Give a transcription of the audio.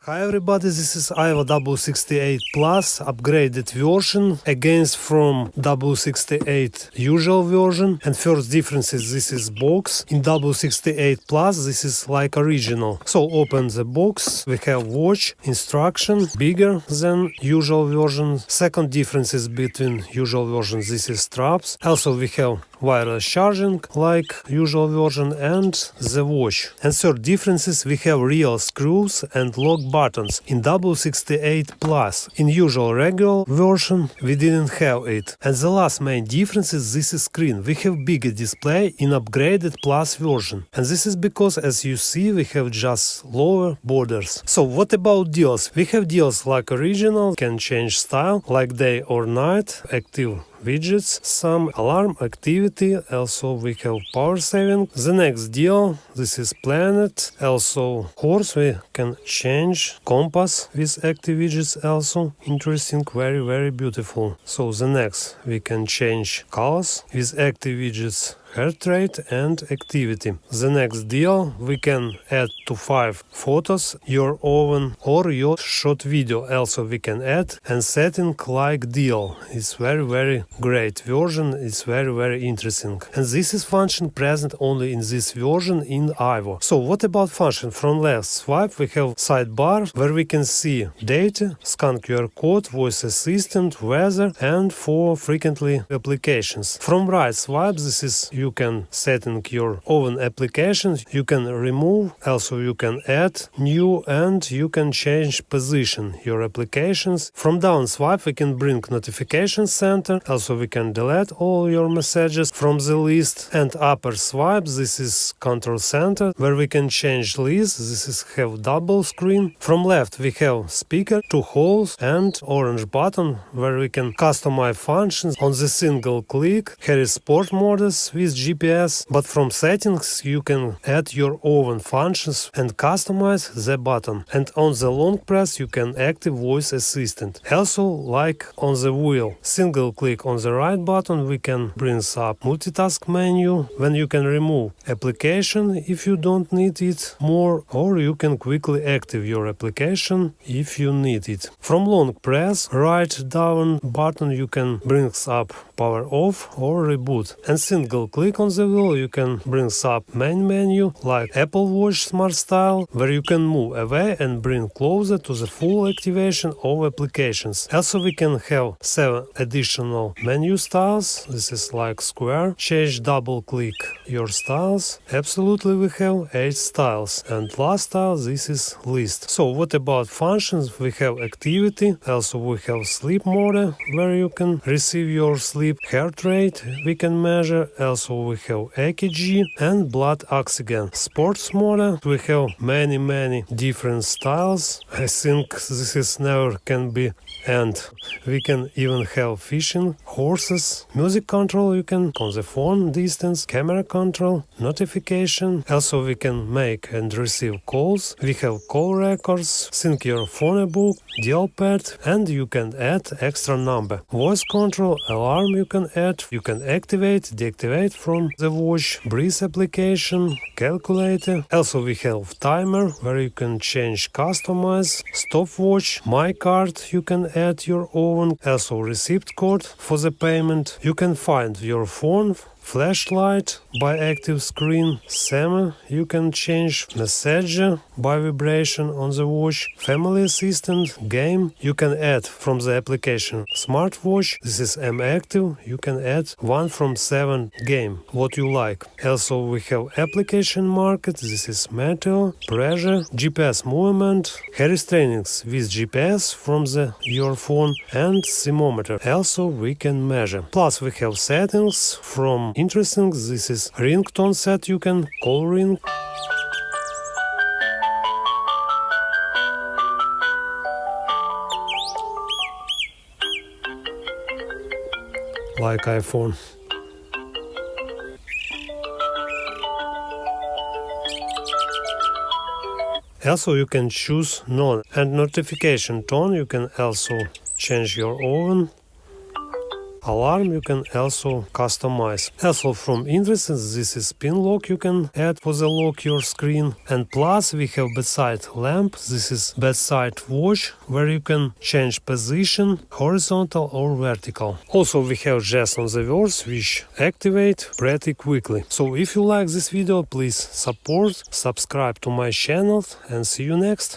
Hi everybody, this is IWO W68 Plus upgraded version against from W68 usual version. And first difference is this is box. In W68 Plus this is like original. So open the box, we have watch, instruction, bigger than usual version. Second difference is between usual version, this is straps. Also we have wireless charging like usual version and the watch. And third difference is we have real screws and lock buttons in W68 Plus. In usual regular version we didn't have it. And the last main difference is this is screen. We have bigger display in upgraded Plus version. And this is because as you see we have just lower borders. So what about deals? We have deals like original, can change style like day or night, active widgets, some alarm activity, also we have power saving. The next deal, this is planet, also course we can change, compass with active widgets also, interesting, very beautiful. So the next we can change colors with active widgets, heart rate and activity. The next deal we can add to 5 photos your own or your short video. Also we can add and setting like deal. It's very great version. It's very interesting. And this is function present only in this version in IWO. So what about function? From left swipe we have sidebar where we can see data, scan QR code, voice assistant, weather and for frequently applications. From right swipe this is you can setting your own applications, you can remove, also you can add new and you can change position your applications. From down swipe we can bring notification center, also we can delete all your messages from the list. And upper swipe this is control center where we can change list, this is have double screen. From left we have speaker, 2 holes and orange button where we can customize functions on the single click. Here is sport modus with GPS, but from settings you can add your own functions and customize the button. And on the long press you can active voice assistant. Also like on the wheel, single click on the right button we can bring up multitask menu when you can remove application if you don't need it more, or you can quickly active your application if you need it. From long press right down button you can bring up power off or reboot. And single click on the wheel you can bring up main menu like Apple Watch Smart Style where you can move away and bring closer to the full activation of applications. Also we can have 7 additional menu styles. This is like square, change, double click your styles. Absolutely we have 8 styles. And last style this is list. So what about functions? We have activity, also we have sleep mode where you can receive your sleep, heart rate we can measure, also we have EKG and blood oxygen. Sports mode we have many different styles. I think this is never can be, and we can even have fishing, horses, music control you can on the phone, distance, camera control, notification. Also we can make and receive calls. We have call records, sync your phone book, dial pad, and you can add extra number. Voice control, alarm you can add, you can activate, deactivate from the watch, breeze application, calculator. Also we have timer where you can change, customize, stopwatch, my card you can add your own, also receipt code for the payment. You can find your phone, flashlight by active screen, SEMA you can change, messenger by vibration on the watch, family assistant, game you can add from the application SmartWatch, this is M-Active, you can add 1 from 7 game, what you like. Also we have application market, this is meteo, pressure, GPS movement, hair trainings with GPS from your phone and thermometer. Also we can measure. Plus we have settings from interesting, this is ringtone set, you can call ring. Like iPhone. Also you can choose none, and notification tone you can also change your own. alarm you can also customize. Also from interest, this is pin lock you can add for the lock your screen. And plus we have bedside lamp. This is bedside watch where you can change position horizontal or vertical. Also we have jazz on the words which activate pretty quickly. So if you like this video, please support, subscribe to my channel and see you next.